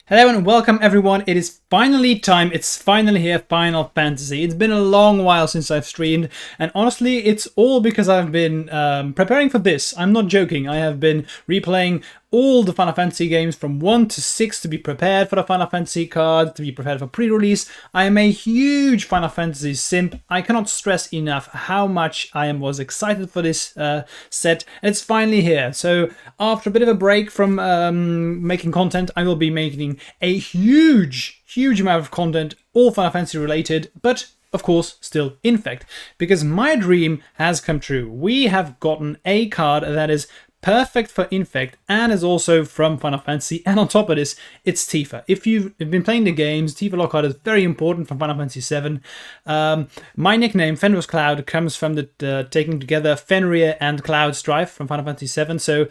Hello and welcome everyone. It is finally time. It's finally here, Final Fantasy. It's been a long while since I've streamed, and honestly, it's all because I've been preparing for this. I'm not joking. I have been replaying all the Final Fantasy games from 1 to 6 to be prepared for the Final Fantasy card, to be prepared for pre-release. I am a huge Final Fantasy simp. I cannot stress enough how much I was excited for this set, and it's finally here. So after a bit of a break from making content, I will be making a huge amount of content, all Final Fantasy related, but of course still Infect, because my dream has come true. We have gotten a card that is perfect for Infect and is also from Final Fantasy, and on top of this, it's Tifa. If you've been playing the games, Tifa Lockhart is very important from Final Fantasy VII. My nickname, Fenruscloud, comes from the taking together Fenrir and Cloud Strife from Final Fantasy VII, so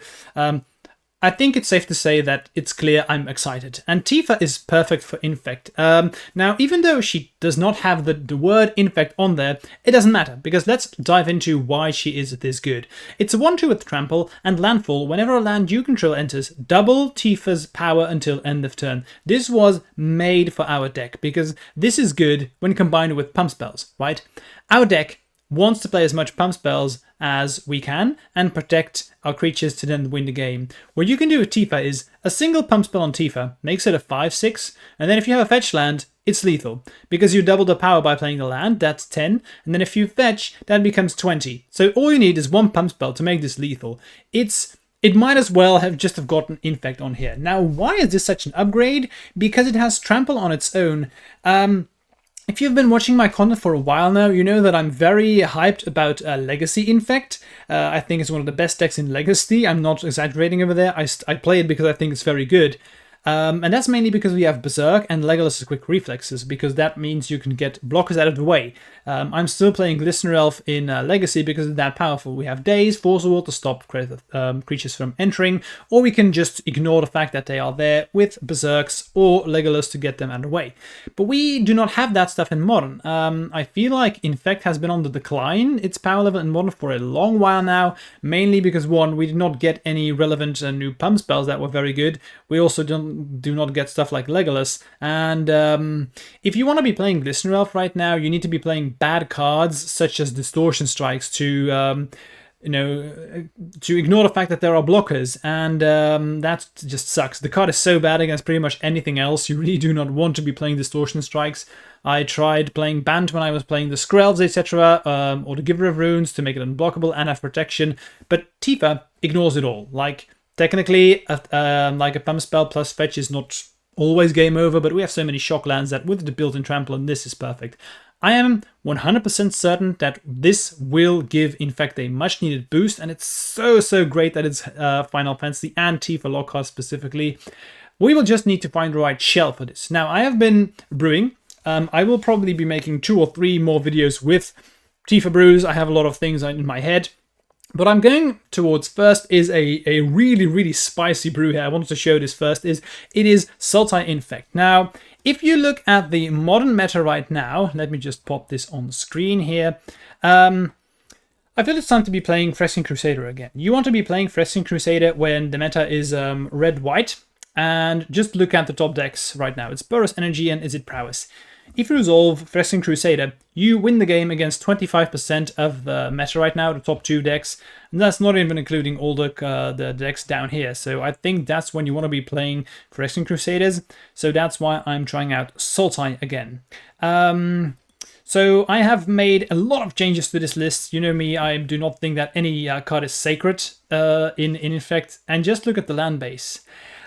I think it's safe to say that it's clear I'm excited. And Tifa is perfect for Infect. Now, even though she does not have the word Infect on there, it doesn't matter, because let's dive into why she is this good. It's a 1-2 with Trample and Landfall. Whenever a land you control enters, double Tifa's power until end of turn. This was made for our deck, because this is good when combined with pump spells, right? Our deck wants to play as much pump spells as we can and protect our creatures to then win the game. What you can do with Tifa is a single pump spell on Tifa makes it a 5/6, and then if you have a fetch land, it's lethal, because you double the power by playing the land, that's 10, and then if you fetch, that becomes 20. So all you need is one pump spell to make this lethal. It might as well have just have gotten Infect on here. Now, why is this such an upgrade? Because it has Trample on its own. If you've been watching my content for a while now, you know that I'm very hyped about Legacy Infect. I think it's one of the best decks in Legacy. I'm not exaggerating over there. I play it because I think it's very good. And that's mainly because we have Berserk and Legolas's Quick Reflexes, because that means you can get blockers out of the way. I'm still playing Glistener Elf in Legacy because it's that powerful. We have Daze, Force Wall to stop creatures from entering, or we can just ignore the fact that they are there with Berserks or Legolas to get them out of the way. But we do not have that stuff in Modern. I feel like Infect has been on the decline, its power level in Modern, for a long while now, mainly because, one, we did not get any relevant new pump spells that were very good. We also do not get stuff like Legolas, and if you want to be playing Glistener Elf right now, you need to be playing bad cards such as Distortion Strikes to ignore the fact that there are blockers, and that just sucks. The card is so bad against pretty much anything else. You really do not want to be playing Distortion Strikes. I tried playing Bant when I was playing the Skrelves, etc., or the Giver of Runes to make it unblockable and have protection, but Tifa ignores it all. Like, technically, like a pump spell plus fetch is not always game over, but we have so many shock lands that with the built-in trample, and this is perfect. I am 100% certain that this will give Infect a much-needed boost, and it's so great that it's Final Fantasy and Tifa Lockhart specifically. We will just need to find the right shell for this. Now, I have been brewing. I will probably be making 2 or 3 more videos with Tifa brews. I have a lot of things in my head. What I'm going towards first is a really spicy brew here. I wanted to show this first. It is Sultai Infect. Now, if you look at the modern meta right now, let me just pop this on the screen here. I feel it's time to be playing Phyrexian Crusader again. You want to be playing Phyrexian Crusader when the meta is red-white, and just look at the top decks right now. It's Burst Energy and Is It Prowess. If you resolve Phyrexian Crusader, you win the game against 25% of the meta right now, the top 2 decks. And that's not even including all the decks down here. So I think that's when you want to be playing Phyrexian Crusaders. So that's why I'm trying out Sultai again. So I have made a lot of changes to this list. You know me, I do not think that any card is sacred in Infect. And just look at the land base.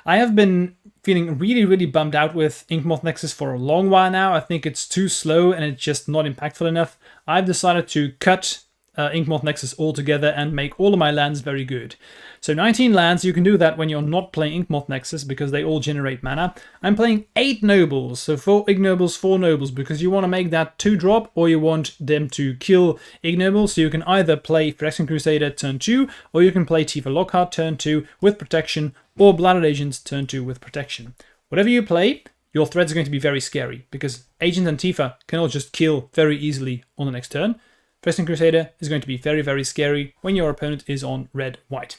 I have been feeling really bummed out with Inkmoth Nexus for a long while now. I think it's too slow and it's just not impactful enough. I've decided to cut Inkmoth Nexus altogether and make all of my lands very good. So 19 lands, you can do that when you're not playing Inkmoth Nexus because they all generate mana. I'm playing 8 Nobles, so 4 Ignobles, 4 Nobles, because you want to make that 2-drop or you want them to kill Ignobles. So you can either play Phyrexian Crusader turn 2 or you can play Tifa Lockhart turn 2 with protection, or Blooded Agents turn 2 with protection. Whatever you play, your threats are going to be very scary, because Agent and Tifa can all just kill very easily on the next turn. Phyrexian Crusader is going to be very scary when your opponent is on red-white.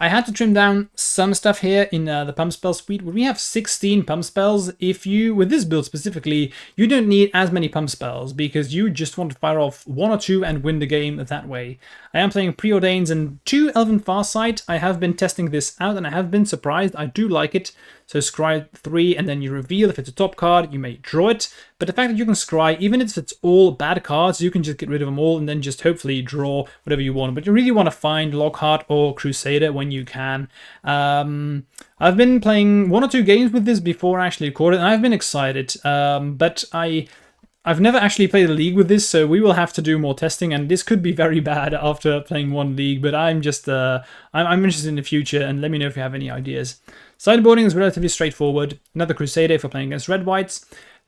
I had to trim down some stuff here in the pump spell suite. We have 16 pump spells. If you, with this build specifically, you don't need as many pump spells because you just want to fire off 1 or 2 and win the game that way. I am playing Preordains and 2 Elven Farsight. I have been testing this out and I have been surprised. I do like it. So scry 3 and then you reveal. If it's a top card, you may draw it. But the fact that you can scry, even if it's all bad cards, you can just get rid of them all and then just hopefully draw whatever you want. But you really want to find Lockhart or Crusader when you can. I've been playing 1 or 2 games with this before I actually recorded, and I've been excited. But I've never actually played a league with this, so we will have to do more testing, and this could be very bad after playing 1 league, but I'm just, I'm interested in the future, and let me know if you have any ideas. Sideboarding is relatively straightforward. Another Crusader if we're playing against red-whites.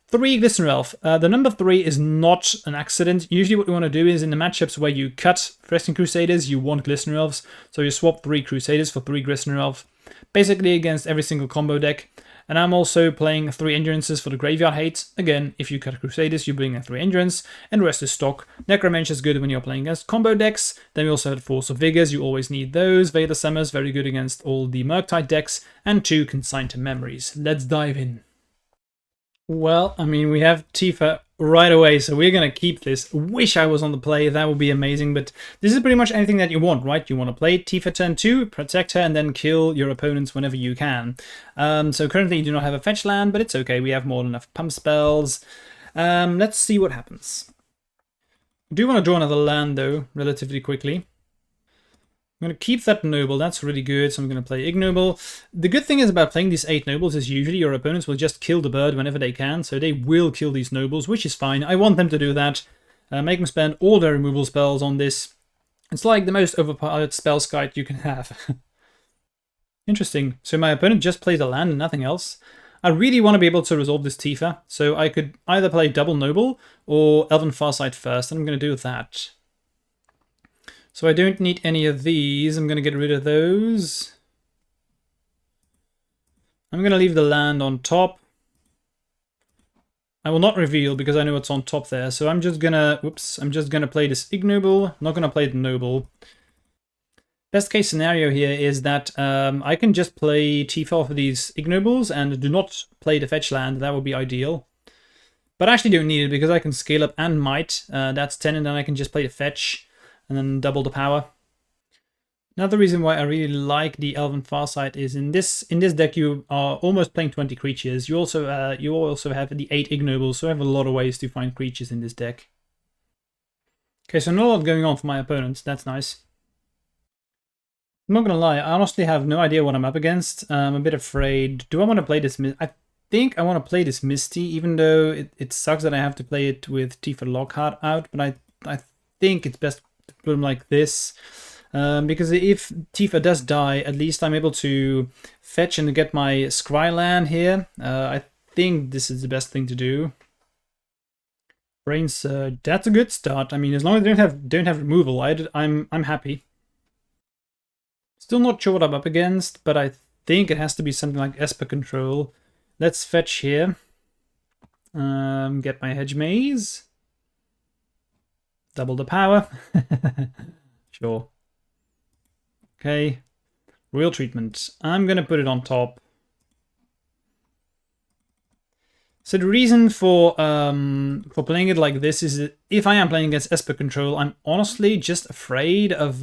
3 Glistener Elf. The number 3 is not an accident. Usually what you want to do is in the matchups where you cut Fresting Crusaders, you want Glistener Elves, so you swap 3 Crusaders for 3 Glistener Elves, basically against every single combo deck. And I'm also playing 3 Endurances for the Graveyard Hate. Again, if you cut Crusaders, you bring in 3 Endurance, and the rest is stock. Necromancer is good when you're playing against combo decks. Then we also have Force of Vigors, you always need those. Veil of Summers, very good against all the Murktide decks. And 2 Consigned to Memories. Let's dive in. Well, I mean, we have Tifa right away, so we're going to keep this. Wish I was on the play, that would be amazing, but this is pretty much anything that you want, right? You want to play Tifa turn 2, protect her, and then kill your opponents whenever you can. So currently you do not have a fetch land, but it's okay, we have more than enough pump spells. Let's see what happens. I do want to draw another land, though, relatively quickly. I'm going to keep that Noble, that's really good, so I'm going to play Ignoble. The good thing is about playing these 8 Nobles is usually your opponents will just kill the bird whenever they can, so they will kill these Nobles, which is fine. I want them to do that. Make them spend all their removal spells on this. It's like the most overpowered spell skite you can have. Interesting. So my opponent just plays a land and nothing else. I really want to be able to resolve this Tifa, so I could either play double Noble or Elven Farsight first, and I'm going to do that. So I don't need any of these. I'm going to get rid of those. I'm going to leave the land on top. I will not reveal because I know what's on top there. So I'm just going to, whoops, I'm just going to play this Ignoble. I'm not going to play the Noble. Best case scenario here is that I can just play Tifa off of these Ignobles and do not play the fetch land. That would be ideal. But I actually don't need it because I can scale up and might. That's 10 and then I can just play the fetch. And then double the power. Another reason why I really like the Elven Farsight is in this deck you are almost playing 20 creatures. You also have the 8 Ignobles, so I have a lot of ways to find creatures in this deck. Okay, so not a lot going on for my opponents. That's nice. I'm not gonna lie, I honestly have no idea what I'm up against. I'm a bit afraid. Do I want to play this? I think I want to play this Misty, even though it sucks that I have to play it with Tifa Lockhart out. But I think it's best put them like this, because if Tifa does die, at least I'm able to fetch and get my scry land here. I think this is the best thing to do. Brain Surge, that's a good start. I mean, as long as they don't have removal, I'm happy. Still not sure what I'm up against, but I think it has to be something like Esper Control. Let's fetch here. Get my Hedge Maze. Double the power. Sure. Okay. Royal Treatment. I'm going to put it on top. So the reason for playing it like this is that if I am playing against Esper Control, I'm honestly just afraid of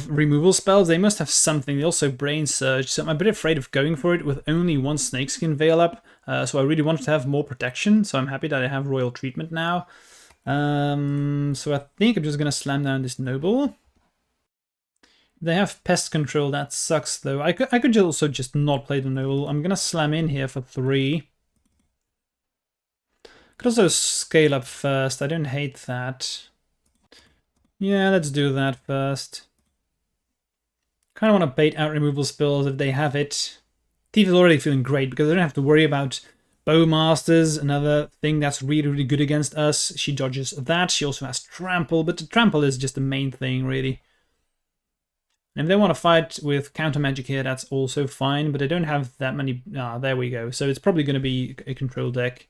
removal spells. They must have something. They also Brain Surge, so I'm a bit afraid of going for it with only 1 Snakeskin Veil up. So I really wanted to have more protection, so I'm happy that I have Royal Treatment now. So I think I'm just gonna slam down this Noble. They have Pest Control, that sucks though. I could also just not play the Noble. I'm gonna slam in here for 3. Could also scale up first, I don't hate that. Yeah, let's do that first. Kinda wanna bait out removal spells if they have it. Tifa's already feeling great because I don't have to worry about Bowmasters, another thing that's really, really good against us. She dodges that. She also has Trample, but the Trample is just the main thing, really. And if they want to fight with counter magic here, that's also fine, but they don't have that many... Ah, there we go. So it's probably going to be a control deck.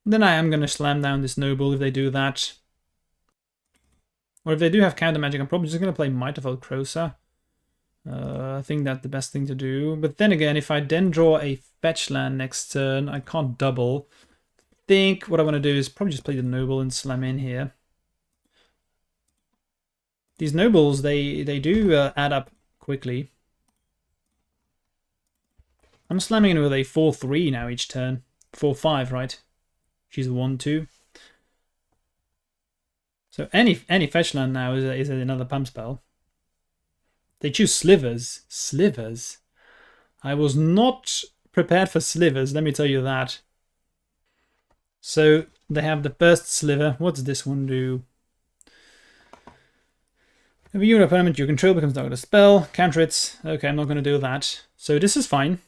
Then I am going to slam down this Noble if they do that. Or if they do have counter magic, I'm probably just going to play Might of Crowsa. I think that's the best thing to do. But then again, if I then draw a fetch land next turn, I can't double. I think what I want to do is probably just play the Noble and slam in here. These Nobles, they do add up quickly. I'm slamming in with a 4-3 now each turn. 4-5, right? She's a 1-2. So any fetch land now is another pump spell. They choose Slivers. Slivers. I was not prepared for Slivers, let me tell you that. So they have the first Sliver. What does this one do? If a unit opponent you control becomes target a spell, counter it. Okay, I'm not going to do that. So this is fine.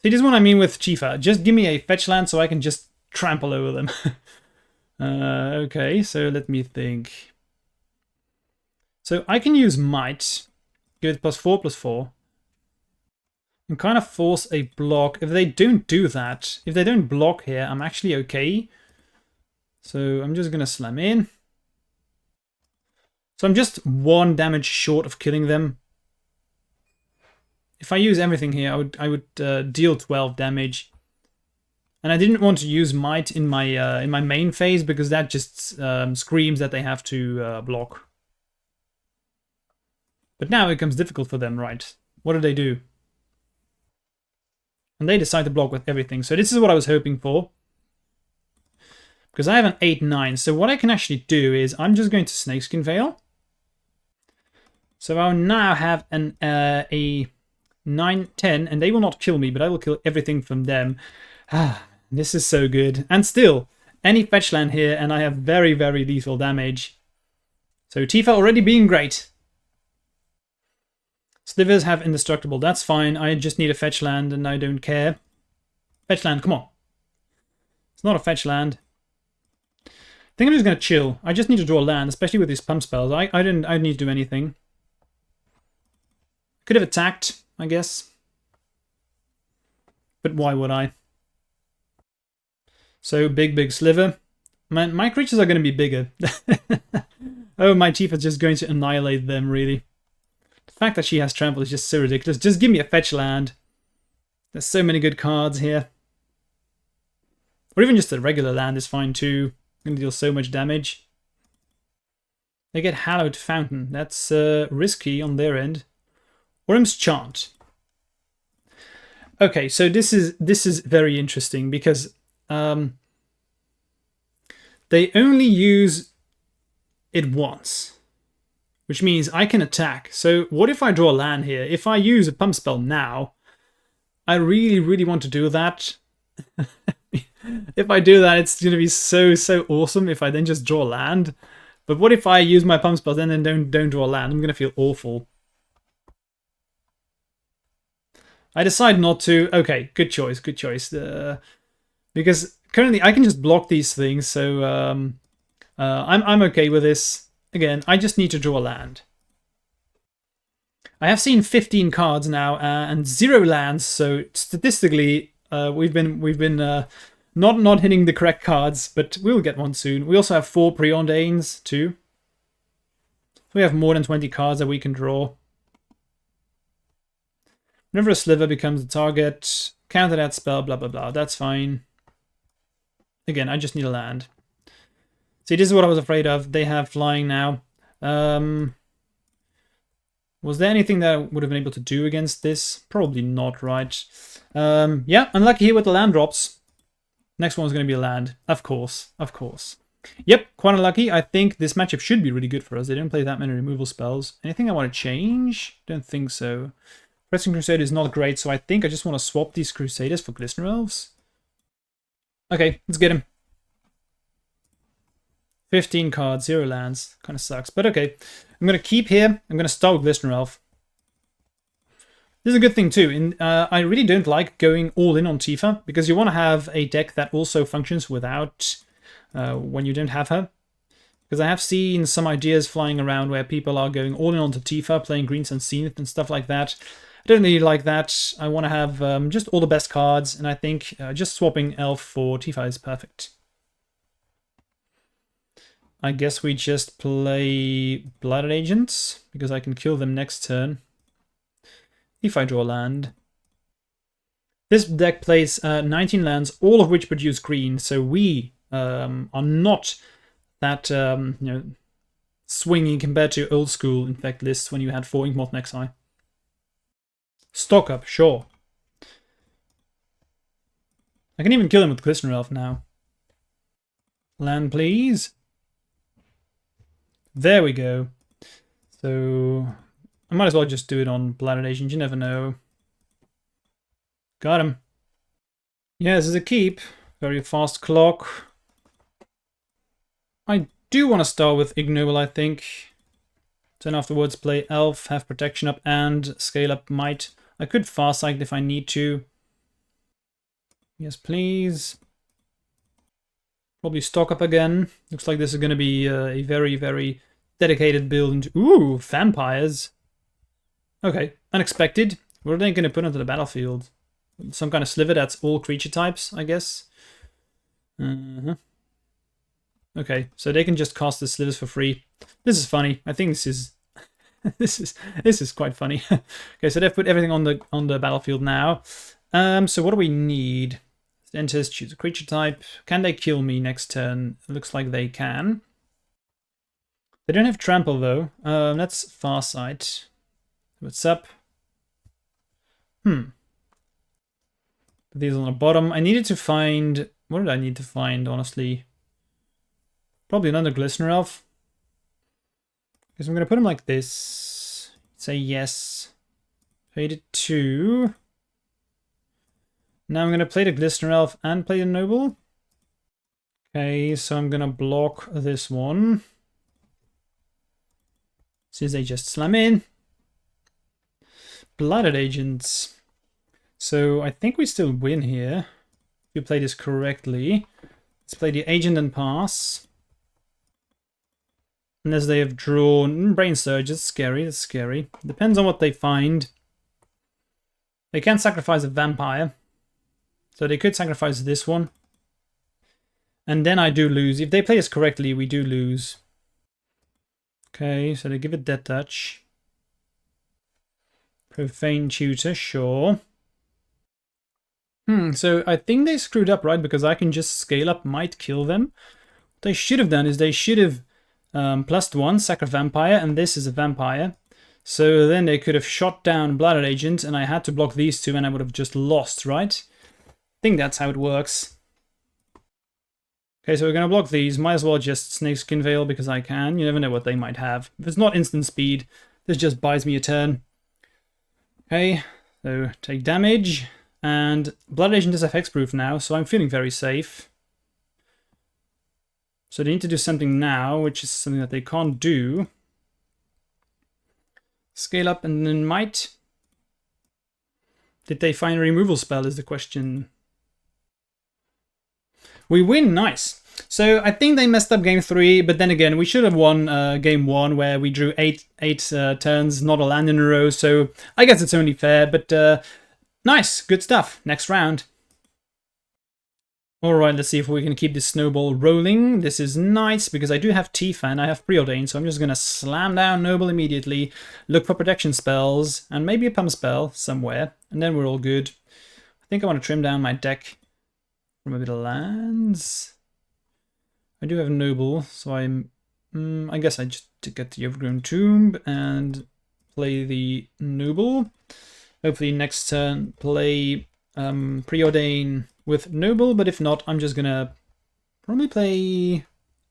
See, this is what I mean with Tifa. Just give me a fetch land so I can just trample over them. Okay, so let me think. So I can use Might, give it +4/+4, and kind of force a block. If they don't do that, if they don't block here, I'm actually okay. So I'm just going to slam in. So I'm just 1 damage short of killing them. If I use everything here, I would deal 12 damage. And I didn't want to use Might in my main phase because that just screams that they have to block. But now it becomes difficult for them, right? What do they do? And they decide to block with everything. So this is what I was hoping for. Because I have an 8-9. So what I can actually do is I'm just going to Snakeskin Veil. So I'll now have a 9-10, and they will not kill me, but I will kill everything from them. This is so good. And still, any fetch land here, and I have very, very lethal damage. So Tifa already being great. Slivers have indestructible. That's fine. I just need a fetch land, and I don't care. Fetch land, come on. It's not a fetch land. I think I'm just going to chill. I just need to draw land, especially with these pump spells. I didn't need to do anything. Could have attacked, I guess. But why would I? So, big sliver. My creatures are going to be bigger. Oh, my Tifa's just going to annihilate them, really. The fact that she has trample is just so ridiculous. Just give me a fetch land. There's so many good cards here. Or even just a regular land is fine too. Going to deal so much damage. They get Hallowed Fountain. That's risky on their end. Worm's Chant. Okay, so this is very interesting because they only use it once, which means I can attack. So what if I draw a land here? If I use a pump spell now, I really want to do that. If I do that, it's going to be so awesome if I then just draw land. But what if I use my pump spells and then don't draw land? I'm going to feel awful. I decide not to. Okay, good choice, good choice. Because currently I can just block these things, so I'm okay with this. Again, I just need to draw land. I have seen 15 cards now and 0 lands, so statistically we've been not hitting the correct cards, but we'll get one soon. We also have 4 preordains too. So we have more than 20 cards that we can draw. Whenever a sliver becomes a target, counter that spell, blah blah blah. That's fine. Again, I just need a land. See, this is what I was afraid of. They have flying now. Was there anything that I would have been able to do against this? Probably not, right? Yeah, unlucky here with the land drops. Next one's going to be a land. Of course, of course. Yep, quite unlucky. I think this matchup should be really good for us. They didn't play that many removal spells. Anything I want to change? Don't think so. Pressing Crusader is not great, so I think I just want to swap these Crusaders for Glistener Elves. Okay, let's get him. 15 cards, 0 lands. Kind of sucks, but okay. I'm going to keep here. I'm going to start with Glistener Elf. This is a good thing too. I really don't like going all in on Tifa, because you want to have a deck that also functions without when you don't have her. Because I have seen some ideas flying around where people are going all in onto Tifa, playing Green Sun Zenith and stuff like that. I don't really like that. I want to have just all the best cards, and I think just swapping Elf for Tifa is perfect. I guess we just play Blooded Agents, because I can kill them next turn if I draw land. This deck plays 19 lands, all of which produce green, so we are not that swinging compared to old school Infect lists when you had 4 Inkmoth Nexi. Stock up, sure. I can even kill him with Glistener Elf now. Land, please. There we go. So I might as well just do it on Blooded Agent, you never know. Got him. Yeah, this is a keep. Very fast clock. I do want to start with Ignoble, I think. Then afterwards play Elf, have protection up, and scale up Might. I could fast cycle if I need to. Yes, please. Probably stock up again. Looks like this is going to be a very, very dedicated build into... Ooh, vampires. Okay, unexpected. What are they going to put onto the battlefield? Some kind of sliver that's all creature types, I guess. Okay, so they can just cast the slivers for free. This is funny. I think this is this is quite funny. Okay, so they've put everything on the battlefield now. So what do we need? Enters, choose a creature type. Can they kill me next turn? It looks like they can. They don't have trample though. That's Farsight. What's up? Put these on the bottom. I needed to find... What did I need to find, honestly? Probably another Glistener Elf. Because I'm going to put him like this. Say yes. Fade it 2. Now I'm going to play the Glistener Elf and play the Noble. Okay, so I'm going to block this one. Since they just slam in. Blooded Agents. So I think we still win here. If we play this correctly. Let's play the Agent and pass. Unless they have drawn Brain Surge. It's scary, it's scary. Depends on what they find. They can sacrifice a vampire. So they could sacrifice this one. And then I do lose. If they play this correctly, we do lose. Okay, so they give it Death Touch. Profane Tutor, sure. So I think they screwed up, right? Because I can just scale up, might kill them. What they should have done is they should have +1, sack a vampire, and this is a vampire. So then they could have shot down Blooded Agent, and I had to block these two, and I would have just lost, right? I think that's how it works. Okay, so we're going to block these. Might as well just Snakeskin Veil because I can. You never know what they might have. If it's not instant speed, this just buys me a turn. Okay, so take damage. And Blood Agent is FX proof now, so I'm feeling very safe. So they need to do something now, which is something that they can't do. Scale up and then might. Did they find a removal spell is the question. We win, nice. So I think they messed up game 3, but then again, we should have won game 1 where we drew 8 turns, not a land in a row. So I guess it's only fair, but nice, good stuff. Next round. Alright, let's see if we can keep this snowball rolling. This is nice because I do have Tifa and I have Preordained, so I'm just going to slam down Noble immediately, look for protection spells, and maybe a pump spell somewhere, and then we're all good. I think I want to trim down my deck from a bit of lands. I do have Noble, so I guess I just get the Overgrown Tomb and play the Noble. Hopefully next turn play Preordain with Noble, but if not, I'm just gonna probably play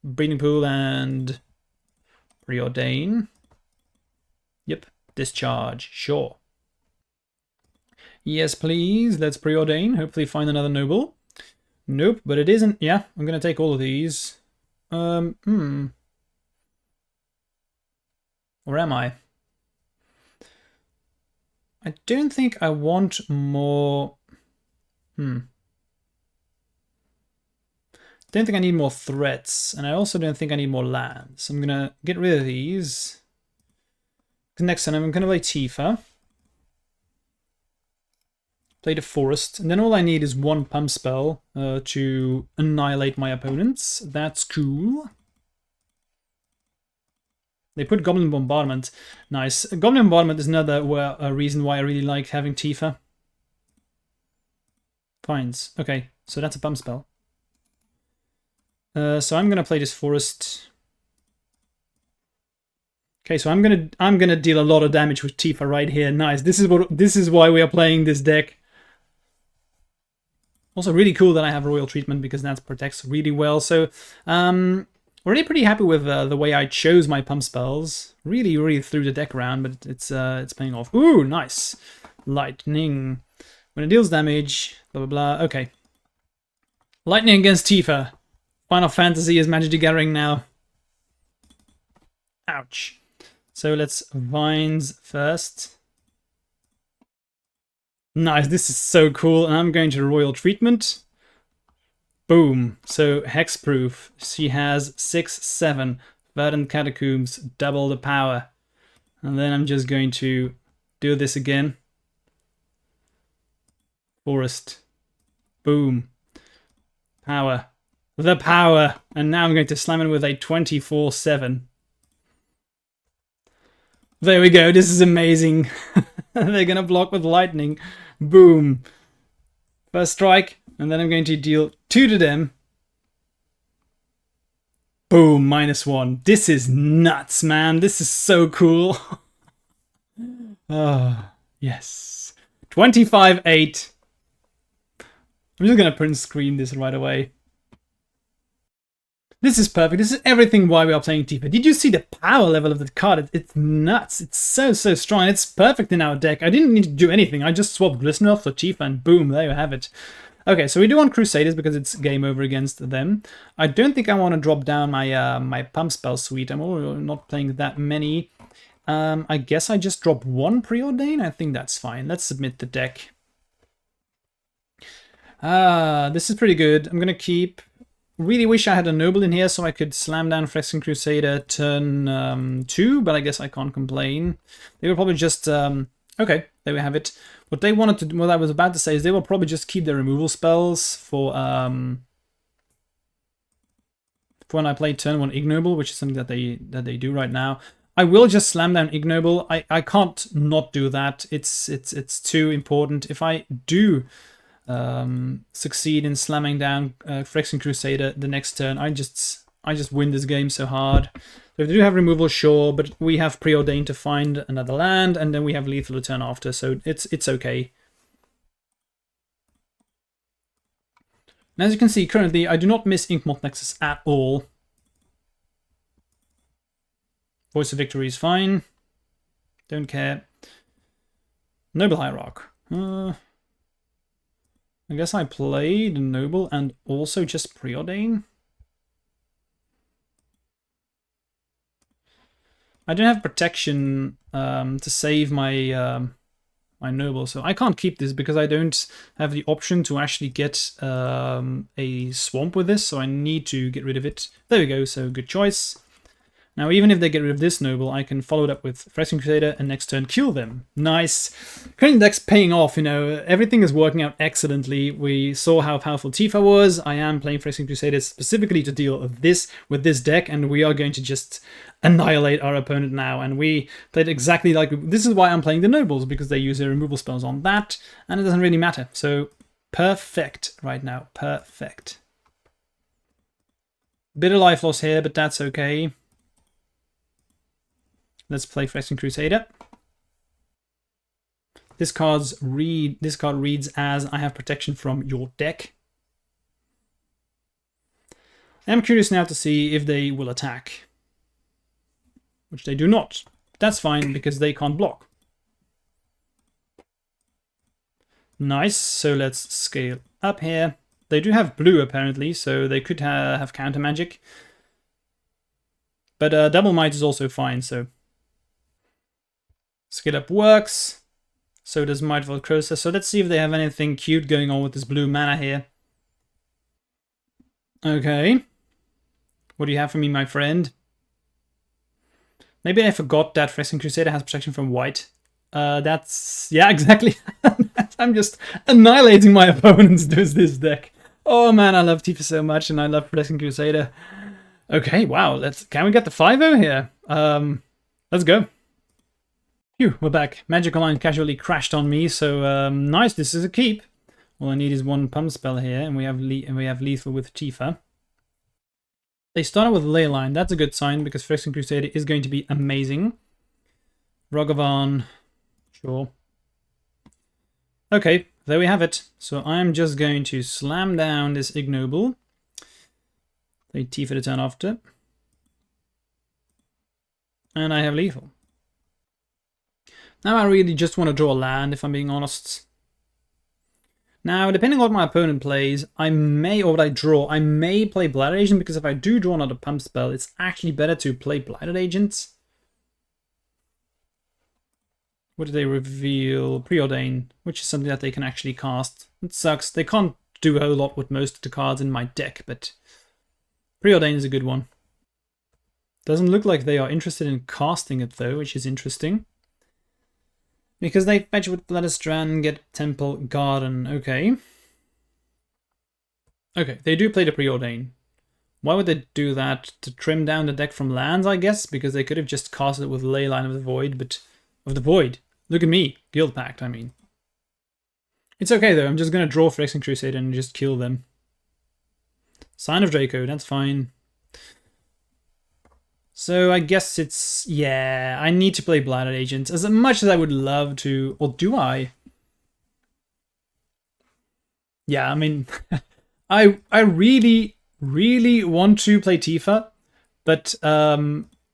Breeding Pool and Preordain. Yep, Discharge, sure. Yes, please, let's Preordain. Hopefully find another Noble. Nope, but it isn't. Yeah, I'm gonna take all of these. Or am I? I don't think I want more... Don't think I need more threats, and I also don't think I need more lands. I'm gonna get rid of these. Next time I'm gonna play Tifa. Play the Forest, and then all I need is one pump spell to annihilate my opponents. That's cool. They put Goblin Bombardment. Nice. Goblin Bombardment is another reason why I really like having Tifa. Fines. Okay, so that's a pump spell. So I'm gonna play this Forest. Okay, so I'm gonna deal a lot of damage with Tifa right here. Nice. This is why we are playing this deck. Also really cool that I have Royal Treatment because that protects really well. So already pretty happy with the way I chose my pump spells. Really threw the deck around, but it's paying off. Ooh, nice. Lightning. When it deals damage, blah blah blah. Okay. Lightning against Tifa. Final Fantasy is Magic the Gathering now. Ouch. So let's Vines first. Nice, this is so cool. And I'm going to Royal Treatment. Boom. So hexproof. She has 6/7. Verdant Catacombs, double the power. And then I'm just going to do this again. Forest. Boom. Power. The power. And now I'm going to slam it with a 24/7. There we go, this is amazing. They're gonna block with lightning. Boom. First strike, and then I'm going to deal 2 to them. Boom, -1. This is nuts, man. This is so cool. Oh, yes. 25-8. I'm just gonna print screen this right away. This is perfect. This is everything why we are playing Tifa. Did you see the power level of the card? It's nuts. It's so strong. It's perfect in our deck. I didn't need to do anything. I just swapped Glistener Elf for Tifa and boom, there you have it. Okay, so we do want Crusaders because it's game over against them. I don't think I want to drop down my my pump spell suite. I'm already not playing that many. I guess I just drop 1 Preordain. I think that's fine. Let's submit the deck. This is pretty good. I'm gonna keep. Really wish I had a Noble in here so I could slam down Phyrexian Crusader turn 2, but I guess I can't complain. They will probably just... okay, there we have it. What they wanted to do, what I was about to say is they will probably just keep their removal spells for when I play turn 1 Ignoble, which is something that they do right now. I will just slam down Ignoble. I can't not do that. It's too important. If I do... succeed in slamming down Phyrexian Crusader the next turn, I just win this game so hard. So if they do have removal, sure, but we have Preordained to find another land, and then we have lethal to turn after, so it's okay. And as you can see, currently I do not miss Inkmoth Nexus at all. Voice of Victory is fine. Don't care. Noble Hierarch. I guess I played Noble and also just Preordain. I don't have protection to save my my Noble, so I can't keep this because I don't have the option to actually get a Swamp with this, so I need to get rid of it. There we go, so good choice. Now, even if they get rid of this Noble, I can follow it up with Phyrexian Crusader and next turn kill them. Nice. Current deck's paying off, you know. Everything is working out excellently. We saw how powerful Tifa was. I am playing Phyrexian Crusader specifically to deal with this deck, and we are going to just annihilate our opponent now. And we played exactly like... This is why I'm playing the Nobles, because they use their removal spells on that, and it doesn't really matter. So, perfect right now. Perfect. Bit of life loss here, but that's okay. Let's play Phyrexian Crusader. This card reads as I have protection from your deck. I'm curious now to see if they will attack. Which they do not. That's fine because they can't block. Nice, so let's scale up here. They do have blue apparently, so they could have counter magic. But double might is also fine, so... Scale up works. So does Mightful Crowser. So let's see if they have anything cute going on with this blue mana here. Okay. What do you have for me, my friend? Maybe I forgot that Phyrexian Crusader has protection from white. That's... Yeah, exactly. I'm just annihilating my opponents with this deck. Oh man, I love Tifa so much and I love Phyrexian Crusader. Okay, wow. Can we get the 5-0 here? Let's go. Phew, we're back. Magical Line casually crashed on me, so nice, this is a keep. All I need is one pump spell here, and we have lethal with Tifa. They started with Leyline, that's a good sign, because Phyrexian Crusader is going to be amazing. Ragavan, sure. Okay, there we have it. So I'm just going to slam down this Ignoble. Play Tifa the turn after. And I have lethal. Now I really just want to draw a land, if I'm being honest. Now, depending on what my opponent plays, I may, or what I draw, I may play Blighted Agent, because if I do draw another pump spell, it's actually better to play Blighted Agent. What did they reveal? Preordain, which is something that they can actually cast. It sucks. They can't do a whole lot with most of the cards in my deck, but Preordain is a good one. Doesn't look like they are interested in casting it though, which is interesting. Because they fetch with Bladderstrand, get Temple Garden. Okay. Okay, they do play the Preordain. Why would they do that? To trim down the deck from lands, I guess? Because they could have just casted it with Leyline of the Void, but... Of the Void. Look at me. Guild Pact, I mean. It's okay though, I'm just gonna draw Phyrexian Crusader and just kill them. Sign of Draco, that's fine. So I guess it's... Yeah, I need to play Blighted Agent. As much as I would love to... Or do I? Yeah, I mean... I really, really want to play Tifa. But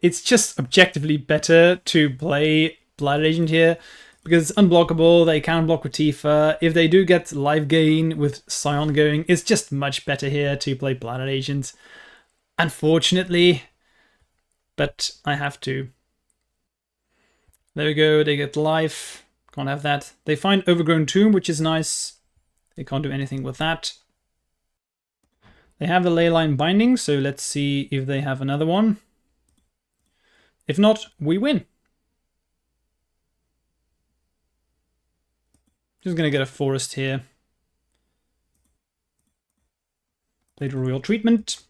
it's just objectively better to play Blighted Agent here. Because it's unblockable, they can block with Tifa. If they do get life gain with Scion going, it's just much better here to play Blighted Agent. Unfortunately... But I have to. There we go, they get life. Can't have that. They find Overgrown Tomb, which is nice. They can't do anything with that. They have the Leyline Binding, so let's see if they have another one. If not, we win. Just gonna get a forest here. Play the Royal Treatment.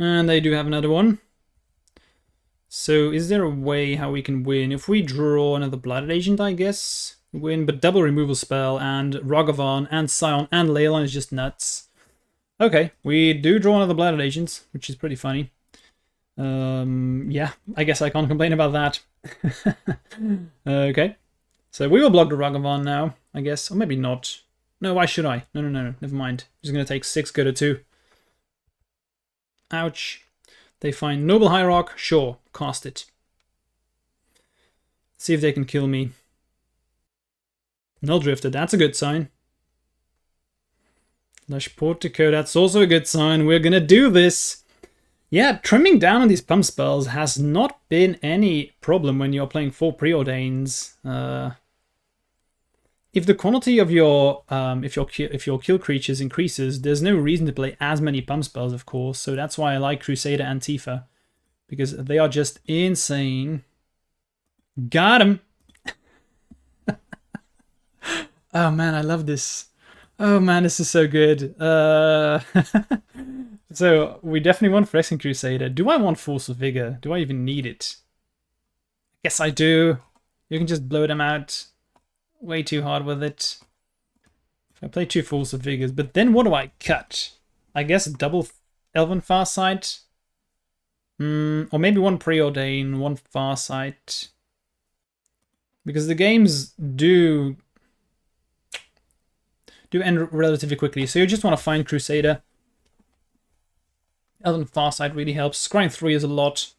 And they do have another one. So is there a way how we can win? If we draw another Blighted Agent, I guess we win, but double removal spell and Ragavan and Scion and Leyline is just nuts. Okay, we do draw another Blighted Agent, which is pretty funny. Yeah, I guess I can't complain about that. Okay, so we will block the Ragavan now, I guess, or maybe not. No, why should I? No, never mind. I'm just gonna take 6, go to 2. Ouch. They find Noble Hierarch. Sure, cast it. See if they can kill me. Null Drifter, that's a good sign. Lush Portico, that's also a good sign. We're gonna do this. Yeah, trimming down on these pump spells has not been any problem when you're playing 4 Preordains. If the quantity of your if your kill creatures increases, there's no reason to play as many pump spells, of course. So that's why I like Crusader and Tifa, because they are just insane. Got him. Oh man, I love this. Oh man, this is so good. So we definitely want Phyrexian Crusader. Do I want Force of Vigor? Do I even need it? I guess I do. You can just blow them out. Way too hard with it. If I play 2 Force of Vigors, but then what do I cut? I guess a double Elven Farsight? Or maybe 1 Preordain, 1 Farsight. Because the games do end relatively quickly, so you just want to find Crusader. Elven Farsight really helps. Scrying 3 is a lot.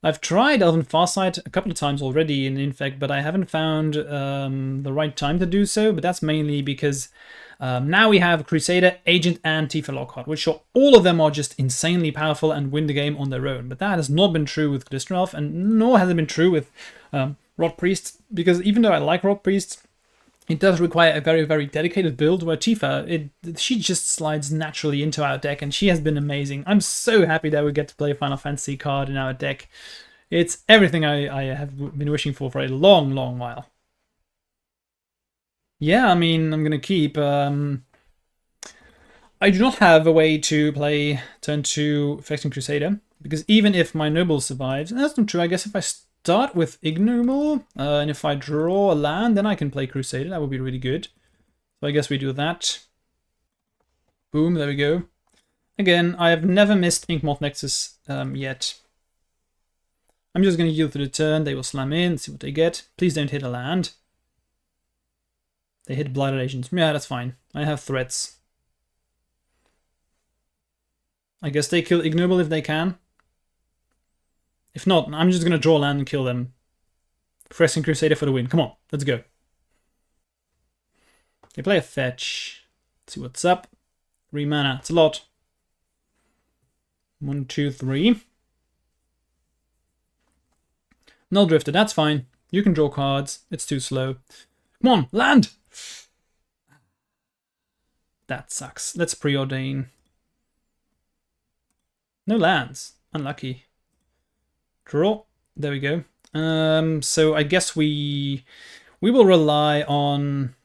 I've tried Elven Farsight a couple of times already in Infect, but I haven't found the right time to do so. But that's mainly because now we have Crusader, Agent, and Tifa Lockhart, which are, all of them are just insanely powerful and win the game on their own. But that has not been true with Glistener Elf, and nor has it been true with Rot Priest, because even though I like Rot Priest, it does require a very, very dedicated build, where Tifa, she just slides naturally into our deck, and she has been amazing. I'm so happy that we get to play a Final Fantasy card in our deck. It's everything I have been wishing for a long, long while. Yeah, I mean, I'm going to keep... I do not have a way to play turn 2 Phyrexian Crusader, because even if my Noble survives, and that's not true, I guess if I start with Ignoble, and if I draw a land, then I can play Crusader, that would be really good. So I guess we do that. Boom, there we go. Again, I have never missed Inkmoth Nexus yet. I'm just going to yield to the turn, they will slam in, see what they get. Please don't hit a land. They hit Blighted Agents. Yeah, that's fine. I have threats. I guess they kill Ignoble if they can. If not, I'm just going to draw land and kill them. Phyrexian Crusader for the win. Come on, let's go. They play a fetch. Let's see what's up. 3 mana. It's a lot. 1, 2, 3. Null Drifter, that's fine. You can draw cards. It's too slow. Come on, land! That sucks. Let's preordain. No lands. Unlucky. Draw. There we go. So I guess we will rely on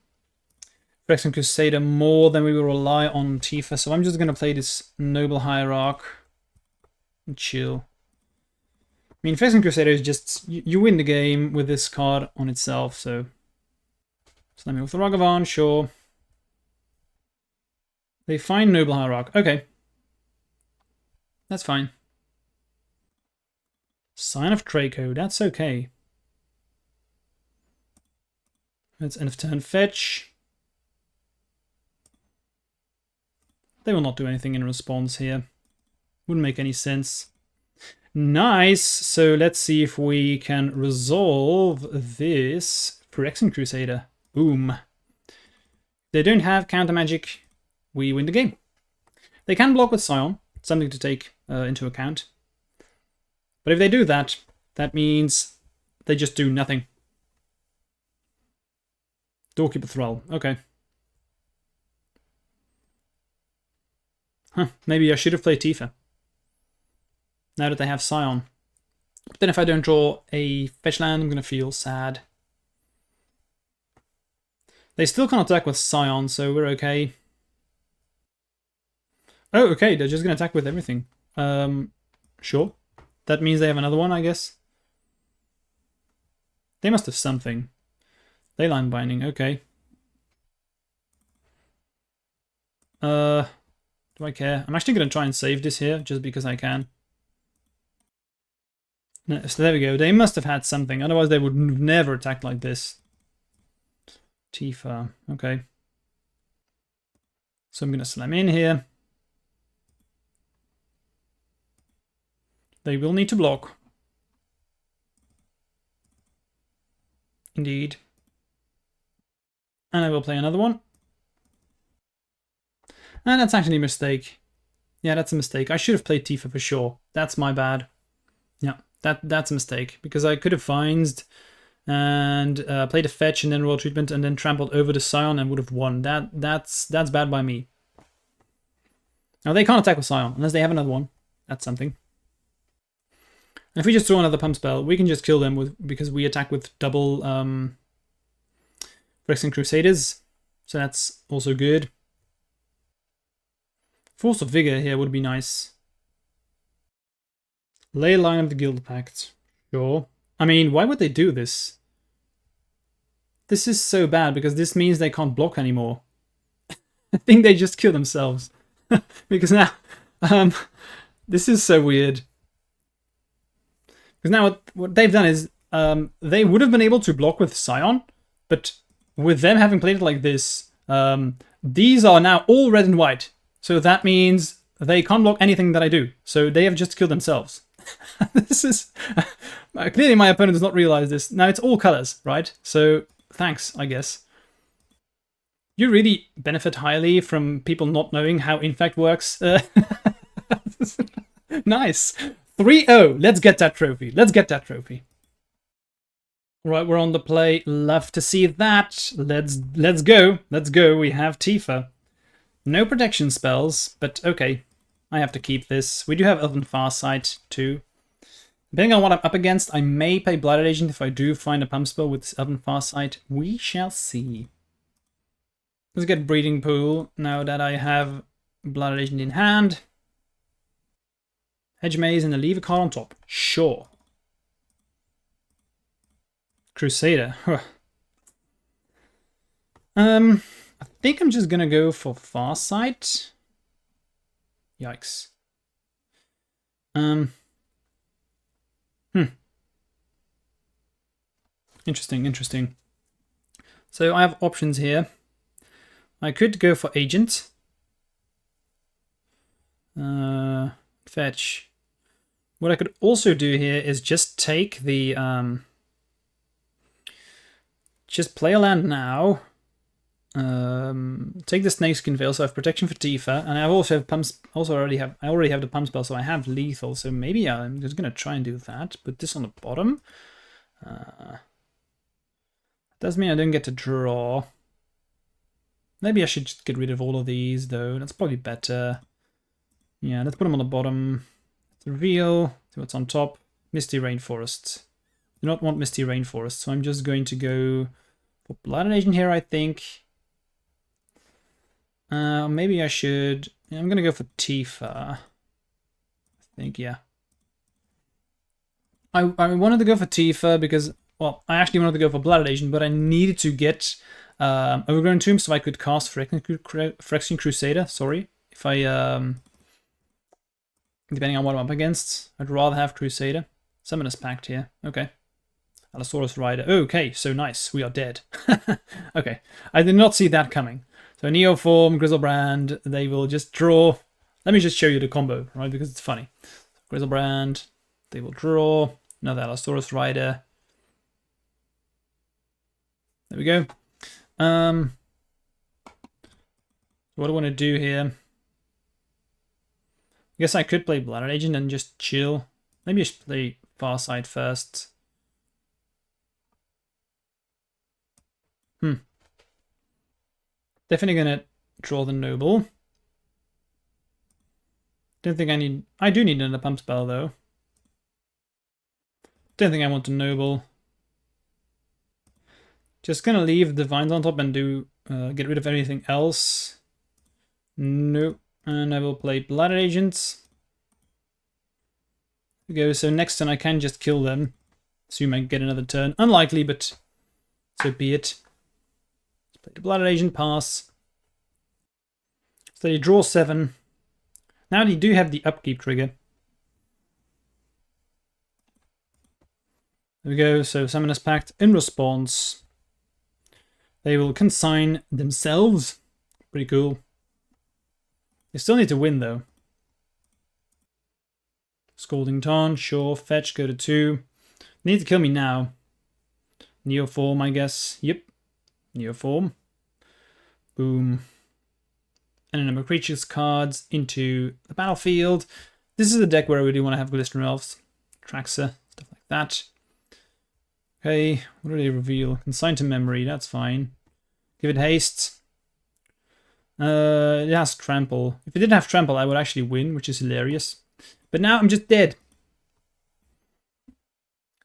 Phyrexian Crusader more than we will rely on Tifa. So I'm just going to play this Noble Hierarch and chill. I mean, Phyrexian Crusader is just... You win the game with this card on itself, so... Slam me with the Ragavan, sure. They find Noble Hierarch. Okay. That's fine. Sign of Draco. That's okay. Let's end of turn fetch. They will not do anything in response here. Wouldn't make any sense. Nice. So let's see if we can resolve this Phyrexian Crusader. Boom. They don't have counter magic. We win the game. They can block with Scion. Something to take into account. But if they do that, that means they just do nothing. Doorkeeper Thrall. Okay. Huh. Maybe I should have played Tifa. Now that they have Scion. But then if I don't draw a fetch land, I'm going to feel sad. They still can't attack with Scion, so we're okay. Oh, okay, they're just going to attack with everything. Sure. That means they have another one, I guess. They must have something. Leyline Binding, okay. Do I care? I'm actually going to try and save this here, just because I can. No, so there we go. They must have had something, otherwise they would never attack like this. Tifa, okay. So I'm going to slam in here. They will need to block. Indeed. And I will play another one. And that's actually a mistake. Yeah, that's a mistake. I should have played Tifa for sure. That's my bad. Yeah, that's a mistake. Because I could have Findsed and played a fetch and then Royal Treatment and then trampled over the Scion and would have won. That's bad by me. Now they can't attack with Scion unless they have another one. That's something. And if we just throw another pump spell, we can just kill them with because we attack with double Phyrexian Crusaders. So that's also good. Force of Vigor here would be nice. Ley Line of the Guild Pact. Sure. I mean, why would they do this? This is so bad because this means they can't block anymore. I think they just kill themselves. Because now... this is so weird. Because now what they've done is they would have been able to block with Scion, but with them having played it like this, these are now all red and white. So that means they can't block anything that I do. So they have just killed themselves. This is... clearly my opponent does not realize this. Now it's all colors, right? So thanks, I guess. You really benefit highly from people not knowing how Infect works. Nice. 3-0. Let's get that trophy. Let's get that trophy. Right, we're on the play. Love to see that. Let's go. Let's go. We have Tifa. No protection spells, but okay. I have to keep this. We do have Elven Farsight too. Depending on what I'm up against, I may play Blighted Agent if I do find a pump spell with Elven Farsight. We shall see. Let's get Breeding Pool now that I have Blood Agent in hand. Hedge Maze and then leave a card on top. Sure. Crusader. Huh. I think I'm just gonna go for Farsight. Yikes. Interesting. So I have options here. I could go for Agent. Fetch. What I could also do here is just take the just play a land now. Take the Snakeskin Veil, so I have protection for Tifa, and I also have pumps. I already have the pump spell, so I have lethal. So maybe I'm just gonna try and do that. Put this on the bottom. Does mean I don't get to draw. Maybe I should just get rid of all of these, though. That's probably better. Yeah, let's put them on the bottom. Reveal. See what's on top. Misty Rainforest. Do not want Misty Rainforest, so I'm just going to go for Blood Agent here, I think. Maybe I should... Yeah, I'm going to go for Tifa. I think, yeah. I wanted to go for Tifa because, well, I actually wanted to go for Blood Agent, but I needed to get Overgrown Tomb so I could cast Phyrexian Crusader, sorry. If I, depending on what I'm up against, I'd rather have Crusader. Summoner's Pact here, okay. Allosaurus Rider, okay, so nice, we are dead. Okay, I did not see that coming. So Neoform, Grizzlebrand, they will just draw. Let me just show you the combo, right, because it's funny. Grizzlebrand, they will draw. Another Allosaurus Rider. There we go. What do I want to do here? I guess I could play Blood Agent and just chill. Maybe I should play Farsight first. Definitely gonna draw the Noble. Don't think I need... I do need another pump spell, though. Don't think I want a Noble. Just gonna leave Divines on top and do get rid of anything else. Nope. And I will play Blood Agents. There we go. So next turn I can just kill them. Assume I get another turn. Unlikely, but so be it. Let's play the Blood Agent, pass. So you draw 7. Now you do have the upkeep trigger. There we go. So Summoner's Pact in response. They will consign themselves. Pretty cool. They still need to win, though. Scalding Taunt, sure. Fetch, go to 2. They need to kill me now. Neoform, I guess. Yep. Neoform. Boom. And a number of creatures cards into the battlefield. This is a deck where I really want to have Glistener Elves. Traxxas, stuff like that. Okay, what do they reveal? Consign to memory, that's fine. Give it haste. It has trample. If it didn't have trample, I would actually win, which is hilarious. But now I'm just dead.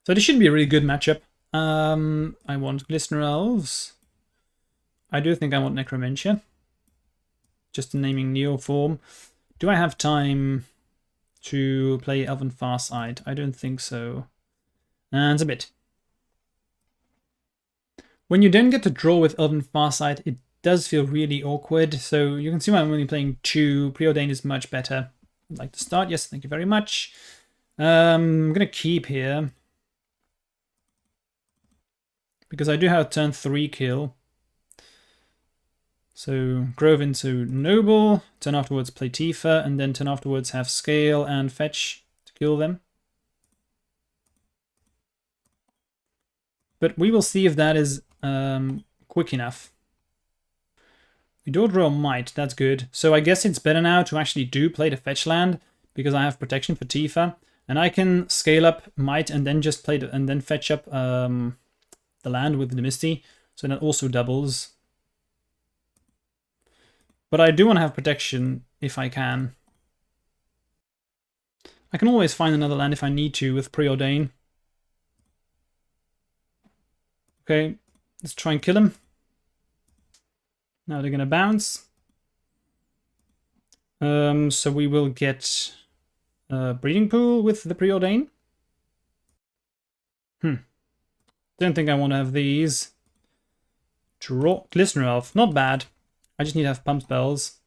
So this should be a really good matchup. I want Glistener Elves. I do think I want Necromentia. Just naming Neoform. Do I have time to play Elven Farsight? I don't think so. And it's a bit. When you don't get to draw with Elven Farsight, it does feel really awkward. So you can see why I'm only playing 2. Preordained is much better. I'd like to start. Yes, thank you very much. I'm going to keep here. Because I do have a turn 3 kill. So Grove into Noble. Turn afterwards play Tifa. And then turn afterwards have Scale and Fetch to kill them. But we will see if that is quick enough. We do draw Might, that's good. So I guess it's better now to actually do play the fetch land because I have protection for Tifa, and I can scale up Might and then just play and then fetch up the land with the Misty, so that also doubles. But I do want to have protection if I can. I can always find another land if I need to with Preordain. Okay, let's try and kill him. Now they're going to bounce. So we will get a breeding pool with the preordain. Don't think I want to have these. Draw Glistener Elf, not bad. I just need to have pump spells.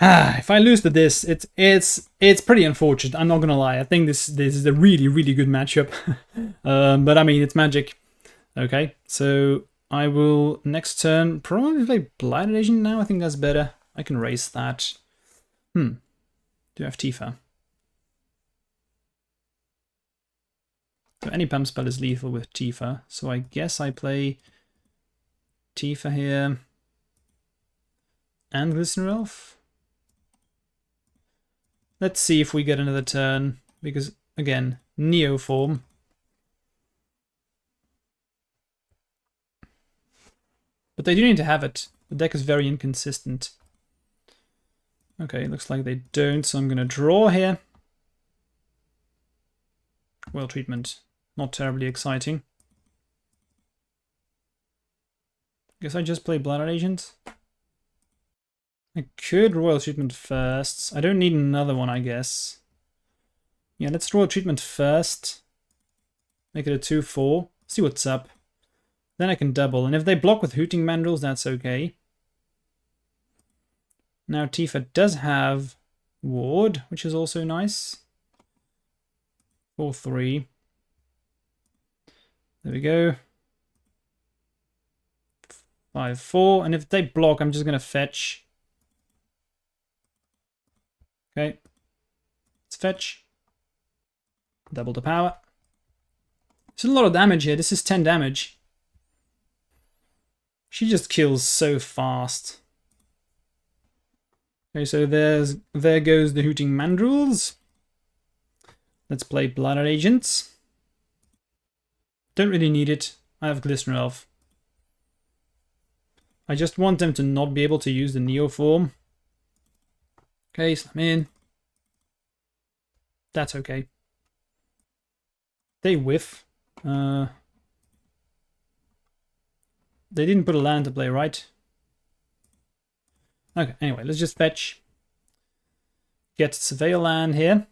If I lose to this, it's pretty unfortunate. I'm not gonna lie. I think this is a really good matchup. But I mean, it's Magic. Okay, so I will next turn probably play Blighted Agent now. I think that's better. I can raise that. Do I have Tifa? So any pump spell is lethal with Tifa. So I guess I play Tifa here and Glistener Elf. Let's see if we get another turn, because again, Neoform. But they do need to have it. The deck is very inconsistent. Okay, looks like they don't, so I'm going to draw here. Well, treatment. Not terribly exciting. Guess I just play Blooded Agent. I could Royal Treatment first. I don't need another one, I guess. Yeah, let's Royal Treatment first. Make it a 2/4. See what's up. Then I can double. And if they block with Hooting Mandrills, that's okay. Now Tifa does have Ward, which is also nice. 4/3. There we go. 5/4. And if they block, I'm just going to fetch. Okay. Let's fetch. Double the power. There's a lot of damage here. This is 10 damage. She just kills so fast. Okay, so there goes the Hooting Mandrills. Let's play Blooded Agents. Don't really need it. I have Glistener Elf. I just want them to not be able to use the Neoform. Okay, slam in. That's okay. They whiff. They didn't put a land to play, right? Okay, anyway, let's just fetch. Get Surveil land here.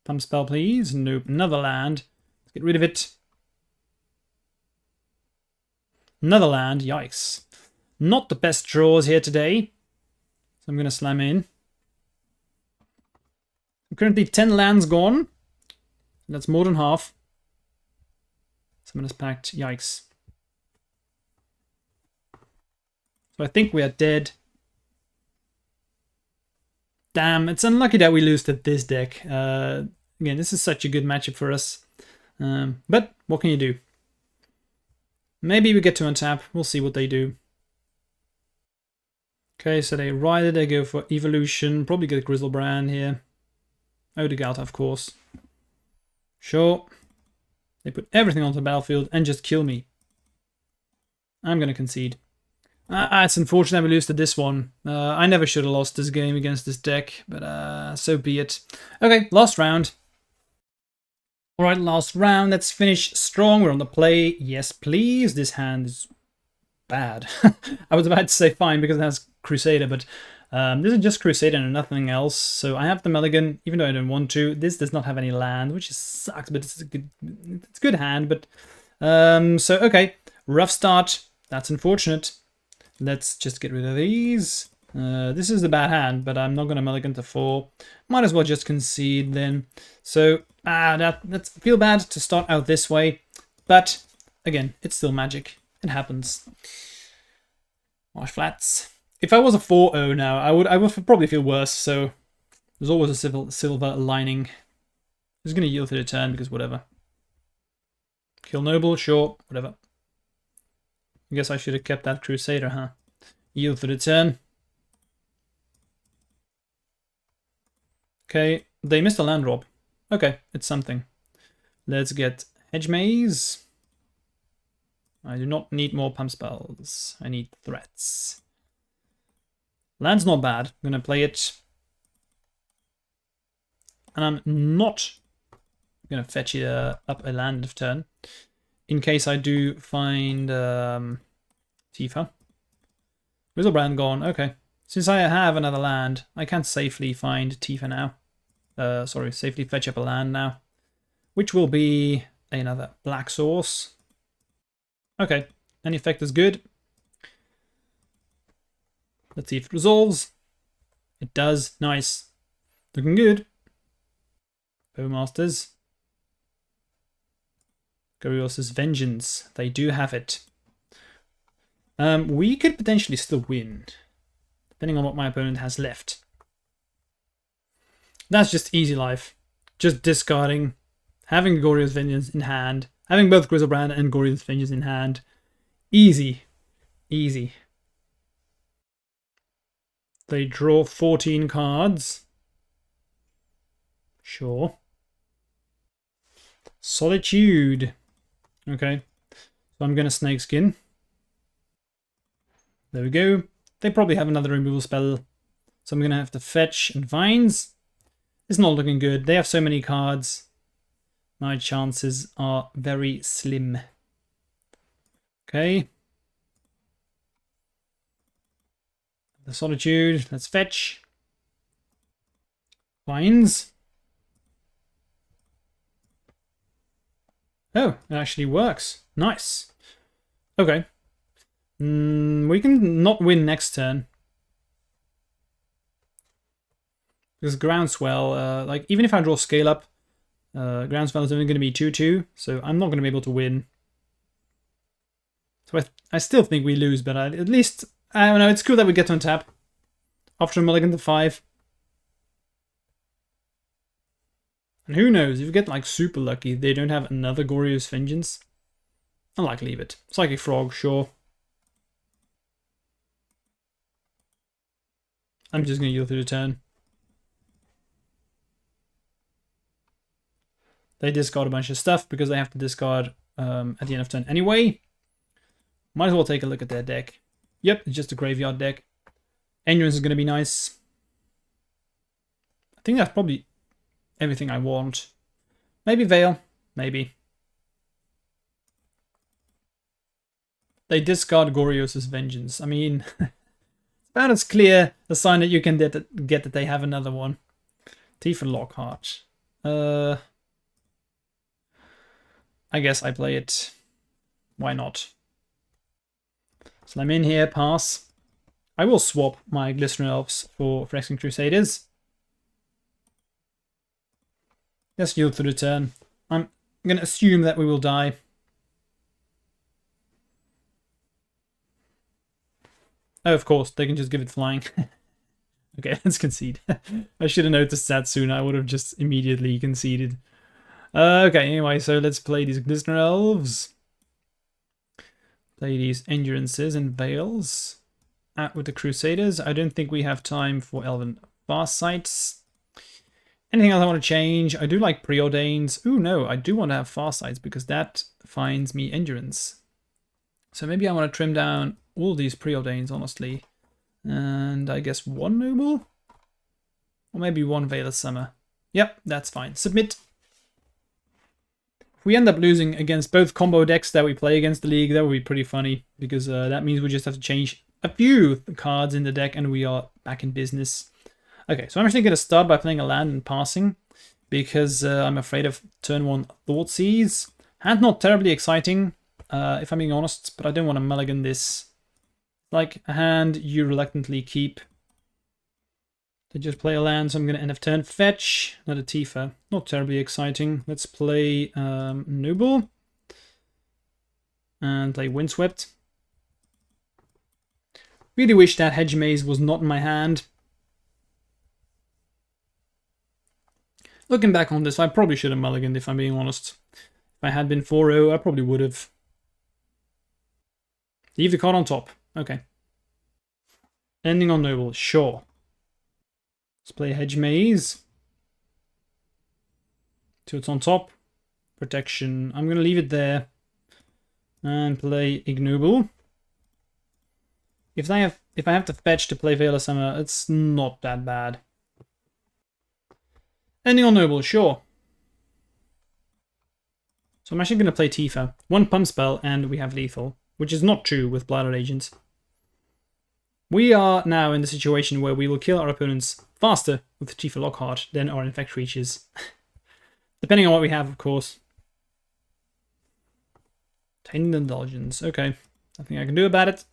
Pump spell, please. Nope, another land. Let's get rid of it. Another land, yikes. Not the best draws here today. So I'm going to slam in. Currently 10 lands gone. That's more than half. Summoner's Pact, yikes. So I think we are dead. Damn, it's unlucky that we lose to this deck. Again, this is such a good matchup for us. But what can you do? Maybe we get to untap. We'll see what they do. Okay, so they ride it. They go for Evolution. Probably get a Grizzlebrand here. Odegaard, of course. Sure. They put everything onto the battlefield and just kill me. I'm going to concede. It's unfortunate we lose to this one. I never should have lost this game against this deck, but so be it. Okay, last round. Alright, last round. Let's finish strong. We're on the play. Yes, please. This hand is bad. I was about to say fine because it has Crusader, but this is just Crusader and nothing else. So I have the Mulligan, even though I don't want to. This does not have any land, which sucks, but it's a good hand. But so okay, rough start. That's unfortunate. Let's just get rid of these. This is a bad hand, but I'm not going to Mulligan to 4. Might as well just concede then. So that's feel bad to start out this way, but again, it's still Magic. It happens. Marsh flats. If I was a 4-0 now, I would probably feel worse. So there's always a silver lining. I'm just going to yield to the turn because whatever. Kill Noble, sure, whatever. I guess I should have kept that Crusader, huh? Yield for the turn. Okay, they missed a land drop. Okay, it's something. Let's get Hedge Maze. I do not need more pump spells. I need threats. Land's not bad. I'm going to play it. And I'm not going to fetch it up a land of turn. In case I do find Tifa. Grizzlebrand gone. Okay. Since I have another land, I can safely find Tifa now. Sorry, safely fetch up a land now. Which will be another black source. Okay, an effect is good. Let's see if it resolves. It does. Nice. Looking good. Bowmasters. Goryo's Vengeance. They do have it. We could potentially still win, depending on what my opponent has left. That's just easy life. Just discarding, having Goryo's Vengeance in hand, having both Griselbrand and Goryo's Vengeance in hand. Easy. Easy. They draw 14 cards. Sure. Solitude. Okay. So I'm going to Snakeskin. There we go. They probably have another removal spell. So I'm going to have to fetch and Vines. It's not looking good. They have so many cards. My chances are very slim. Okay. The Solitude. Let's fetch. Vines. Oh, it actually works. Nice. Okay. We can not win next turn. Because Groundswell, like, even if I draw Scale Up, Groundswell is only going to be 2-2, so I'm not going to be able to win. So I still think we lose, but at least, I don't know, it's cool that we get to untap. After a mulligan to 5. And who knows, if you get like super lucky, they don't have another Goryo's Vengeance. I like leave it. Psychic Frog, sure. I'm just going to yield through the turn. They discard a bunch of stuff because they have to discard at the end of turn anyway. Might as well take a look at their deck. Yep, it's just a graveyard deck. Endurance is going to be nice. I think that's probably everything I want. Maybe Veil. Maybe. They discard Goryo's Vengeance. I mean, it's about as clear a sign that you can get that they have another one. Tifa Lockhart. I guess I play it. Why not? So I'm in here, pass. I will swap my Glistener Elves for Phyrexian Crusaders. Let's yield through the turn. I'm going to assume that we will die. Oh, of course, they can just give it flying. Okay, let's concede. I should have noticed that sooner. I would have just immediately conceded. Okay, anyway, so let's play these Glistener Elves. Play these Endurances and Veils. Out with the Crusaders. I don't think we have time for Elven Farsights. Anything else I want to change? I do like Preordains. Ooh, no, I do want to have Farsights because that finds me Endurance. So maybe I want to trim down all these Preordains, honestly. And I guess one Noble? Or maybe one Veil of Summer. Yep, that's fine. Submit. If we end up losing against both combo decks that we play against the league, that would be pretty funny. Because that means we just have to change a few cards in the deck and we are back in business. Okay, so I'm actually going to start by playing a land and passing. Because I'm afraid of turn 1 Thoughtseize. Hand not terribly exciting, if I'm being honest. But I don't want to mulligan this. Like a hand you reluctantly keep. To just play a land, so I'm going to end of turn fetch. Another Tifa. Not terribly exciting. Let's play Noble. And play Windswept. Really wish that Hedge Maze was not in my hand. Looking back on this, I probably should have mulliganed if I'm being honest. If I had been 4-0, I probably would have. Leave the card on top. Okay. Ending on Noble, sure. Let's play Hedge Maze. So it's on top. Protection. I'm going to leave it there. And play Ignoble. If I have to fetch to play Veil of Summer, it's not that bad. Ending on Noble, sure. So I'm actually going to play Tifa. One pump spell and we have lethal. Which is not true with Blighted Agent. We are now in the situation where we will kill our opponents faster with Tifa Lockhart than our Infect creatures. Depending on what we have, of course. Tainted Indulgence. Okay. Nothing I can do about it.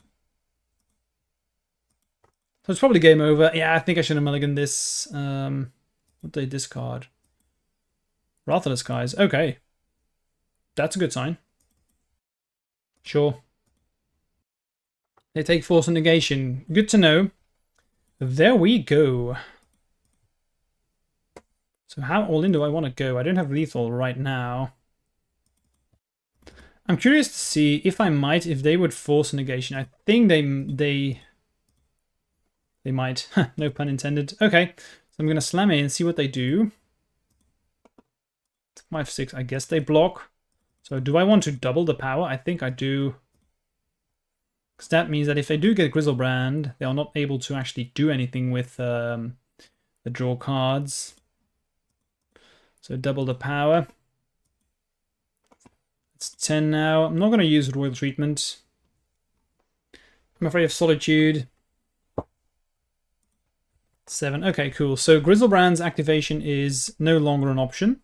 So it's probably game over. Yeah, I think I should have mulliganed this. What did they discard? Wrath of the Skies. Okay. That's a good sign. Sure. They take Force and Negation. Good to know. There we go. So how all in do I want to go? I don't have lethal right now. I'm curious to see if I might, if they would Force Negation. I think they might. No pun intended. Okay, so I'm going to slam in and see what they do. 5/6, I guess they block. So do I want to double the power? I think I do. Because that means that if they do get Griselbrand, they are not able to actually do anything with the draw cards. So double the power. It's 10 now. I'm not going to use Royal Treatment. I'm afraid of Solitude. 7. Okay, cool. So Griselbrand's activation is no longer an option.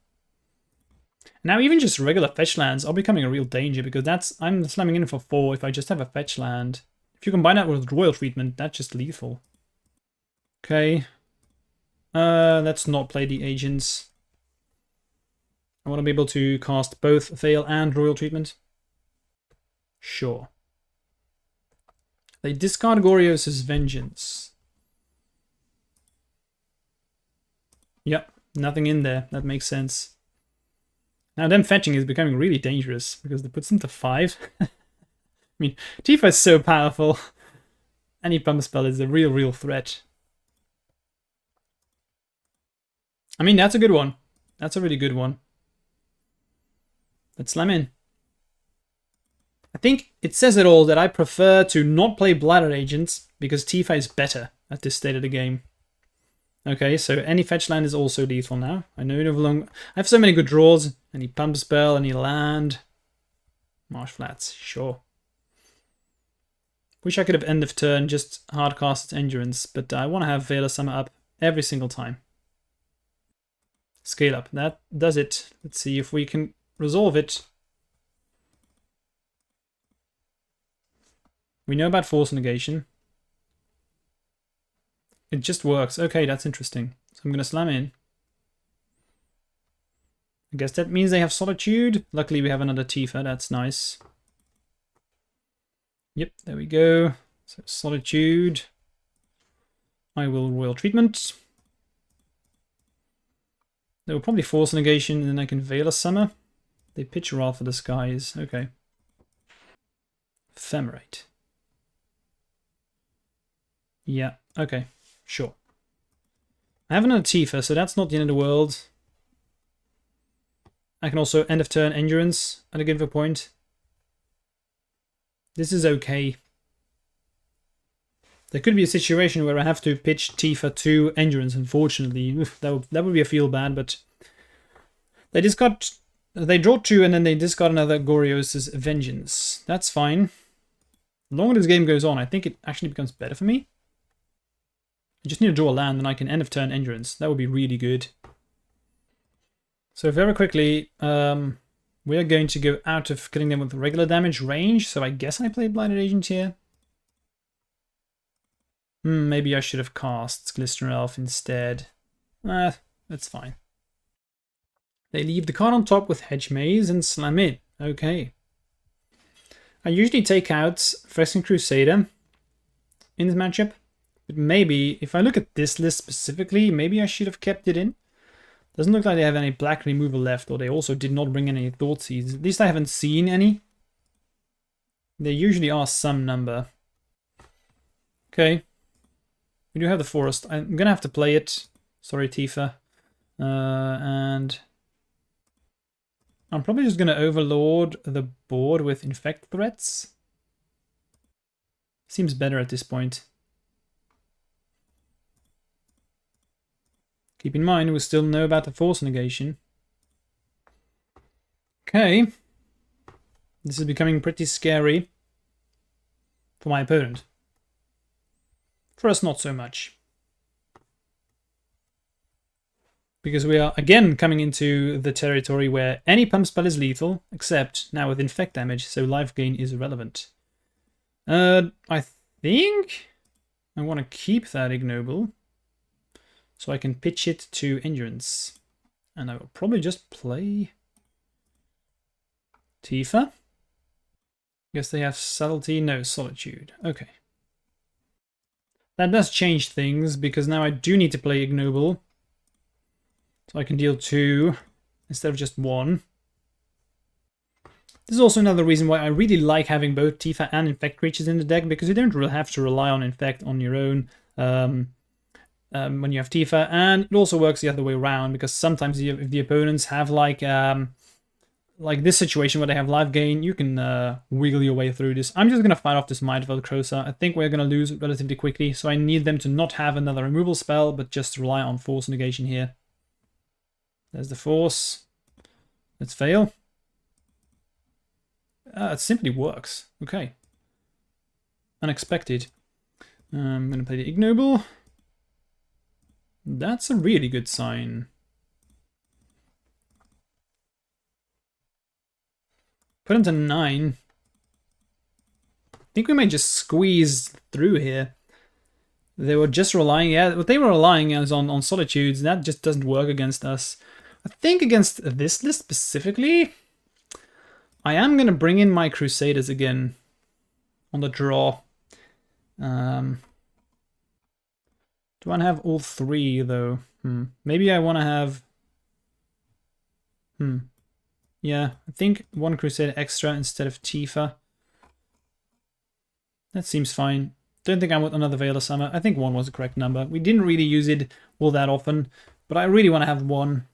Now even just regular fetch lands are becoming a real danger because I'm slamming in for 4 if I just have a fetch land. If you combine that with Royal Treatment, that's just lethal. Okay. Let's not play the agents. I want to be able to cast both Veil and Royal Treatment. Sure. They discard Goryo's Vengeance. Yep, nothing in there. That makes sense. Now them fetching is becoming really dangerous because it puts them to 5. I mean, Tifa is so powerful. Any pump spell is a real threat. I mean, that's a good one. That's a really good one. Let's slam in. I think it says it all that I prefer to not play Bladder Agents because Tifa is better at this state of the game. Okay, so any fetch land is also lethal now. I know no longer. I have so many good draws. Any pump spell, any land. Marsh Flats, sure. Wish I could have end of turn just hardcast Endurance, but I want to have Veil of Summer up every single time. Scale up. That does it. Let's see if we can resolve it. We know about Force Negation. It just works. Okay, that's interesting. So I'm going to slam in. I guess that means they have Solitude. Luckily we have another Tifa. That's nice. Yep, there we go. So Solitude. I will Royal Treatment. They will probably Force Negation and then I can Veil of Summer. They pitch Wrath for the Skies. Okay. Ephemerate. Yeah, okay. Sure. I have another Tifa, so that's not the end of the world. I can also end of turn Endurance at a given point. This is okay. There could be a situation where I have to pitch Tifa to Endurance, unfortunately. Oof, that would be a feel bad, but they draw 2 and then they discard another Goryo's Vengeance. That's fine. The longer this game goes on, I think it actually becomes better for me. I just need to draw a land and I can end of turn Endurance. That would be really good. So very quickly, we are going to go out of killing them with regular damage range. So I guess I played Blinded Agent here. Maybe I should have cast Glistener Elf instead. That's fine. They leave the card on top with Hedge Maze and slam in. Okay. I usually take out Phyrexian Crusader in this matchup. But maybe, if I look at this list specifically, maybe I should have kept it in. Doesn't look like they have any black removal left, or they also did not bring any Thoughtseeds. At least I haven't seen any. There usually are some number. Okay. We do have the forest. I'm gonna have to play it. Sorry, Tifa. And I'm probably just gonna overlord the board with Infect threats. Seems better at this point. Keep in mind, we still know about the Force Negation. Okay. This is becoming pretty scary for my opponent. For us, not so much. Because we are, again, coming into the territory where any pump spell is lethal, except now with Infect damage, so life gain is irrelevant. I think I want to keep that Ignoble, so I can pitch it to Endurance. And I will probably just play Tifa. Guess they have Subtlety, no Solitude. Okay. That does change things, because now I do need to play Ignoble. So I can deal 2 instead of just 1. This is also another reason why I really like having both Tifa and Infect creatures in the deck, because you don't really have to rely on Infect on your own when you have Tifa, and it also works the other way around, because sometimes if the opponents have like this situation where they have life gain, you can wiggle your way through this. I'm just going to fight off this Might Velcrosa. I think we're going to lose relatively quickly, so I need them to not have another removal spell, but just rely on Force Negation here. There's the Force. Let's fail. It simply works. Okay. Unexpected. I'm going to play the Ignoble. That's a really good sign. Put him to 9. I think we might just squeeze through here. They were just relying, yeah, what they were relying on Solitudes. That just doesn't work against us. I think against this list specifically, I am going to bring in my Crusaders again on the draw. Do I want to have all 3 though? Maybe I want to have... Yeah, I think 1 Crusader extra instead of Tifa. That seems fine. Don't think I want another Veil of Summer. I think 1 was the correct number. We didn't really use it all that often, but I really want to have 1.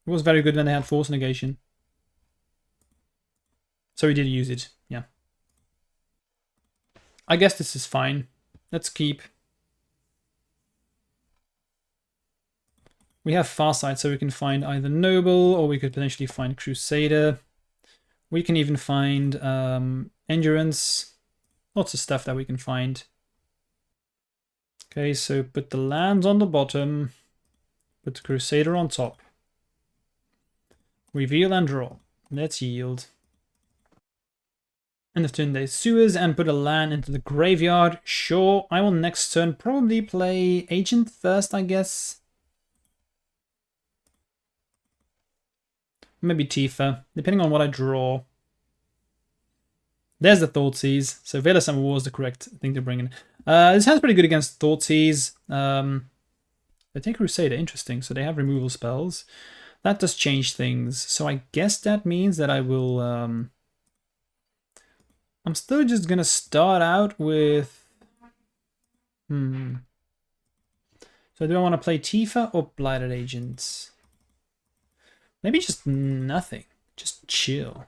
It was very good when they had Force Negation. So we did use it, yeah. I guess this is fine. Let's keep. We have Farsight, so we can find either Noble, or we could potentially find Crusader. We can even find Endurance. Lots of stuff that we can find. Okay, so put the lands on the bottom. Put the Crusader on top. Reveal and draw. Let's yield. End of turn, there's Sewers, and put a land into the graveyard. Sure, I will next turn probably play Agent first, I guess. Maybe Tifa, depending on what I draw. There's the Thoughtseize. So Veil of Summer was the correct thing to bring in. This sounds pretty good against Thoughtseize. They take Crusader, interesting. So they have removal spells. That does change things. So I guess that means that I will... I'm still just going to start out with... So do I want to play Tifa or Blighted Agents? Maybe just nothing. Just chill.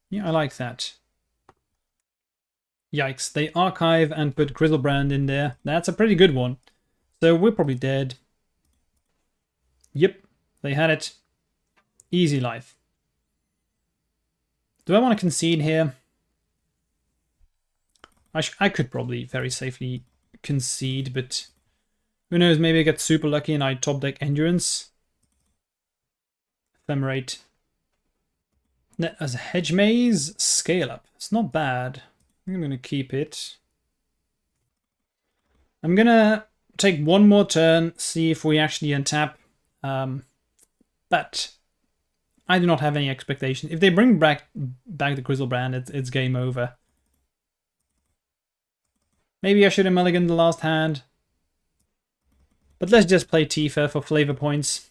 Yeah, I like that. Yikes, they archive and put Grizzlebrand in there. That's a pretty good one. So we're probably dead. Yep, they had it. Easy life. Do I want to concede here? I could probably very safely concede, but who knows, maybe I get super lucky and I top deck Endurance. Ephemerate. As a Hedge Maze, Scale Up. It's not bad. I think I'm going to keep it. I'm going to take one more turn, see if we actually untap. But I do not have any expectation. If they bring back the Grizzlebrand, it's game over. Maybe I should have mulliganed the last hand. But let's just play Tifa for flavor points.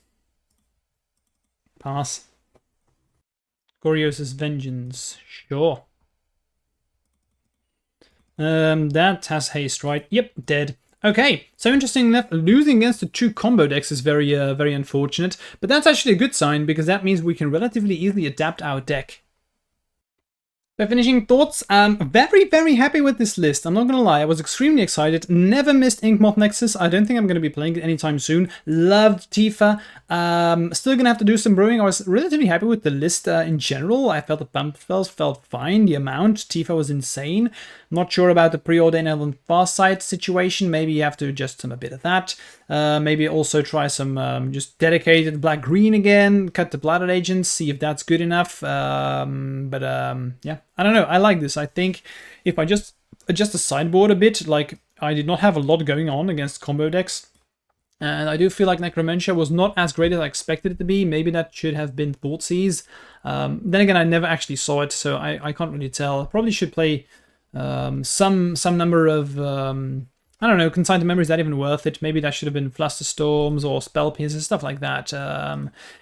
Pass. Goryo's Vengeance. Sure. That has haste, right? Yep, dead. Okay, so interesting enough, losing against the 2 combo decks is very unfortunate, but that's actually a good sign because that means we can relatively easily adapt our deck. So finishing thoughts, very happy with this list. I'm not gonna lie, I was extremely excited. Never missed Inkmoth Nexus. I don't think I'm gonna be playing it anytime soon. Loved Tifa. Still gonna have to do some brewing. I was relatively happy with the list in general. I felt the bump spells felt fine. The amount, Tifa was insane. Not sure about the preordain and fast side situation. Maybe you have to adjust a bit of that. Maybe also try some just dedicated black-green again. Cut the bladder agents, see if that's good enough. Yeah, I don't know. I like this. I think if I just adjust the sideboard a bit, like I did not have a lot going on against combo decks. And I do feel like Necromantia was not as great as I expected it to be. Maybe that should have been Thoughtseize. Then again, I never actually saw it, so I can't really tell. Probably should play some number of I don't know, Consign to Memory, is that even worth it? Maybe that should have been Flusterstorms or Spell Piercers, stuff like that.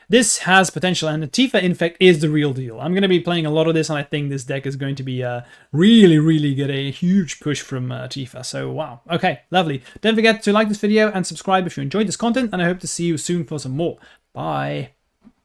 This has potential, and the Tifa Infect is the real deal. I'm going to be playing a lot of this, and I think this deck is going to be really get a huge push from Tifa. So, wow. Okay, lovely. Don't forget to like this video and subscribe if you enjoyed this content, and I hope to see you soon for some more. Bye.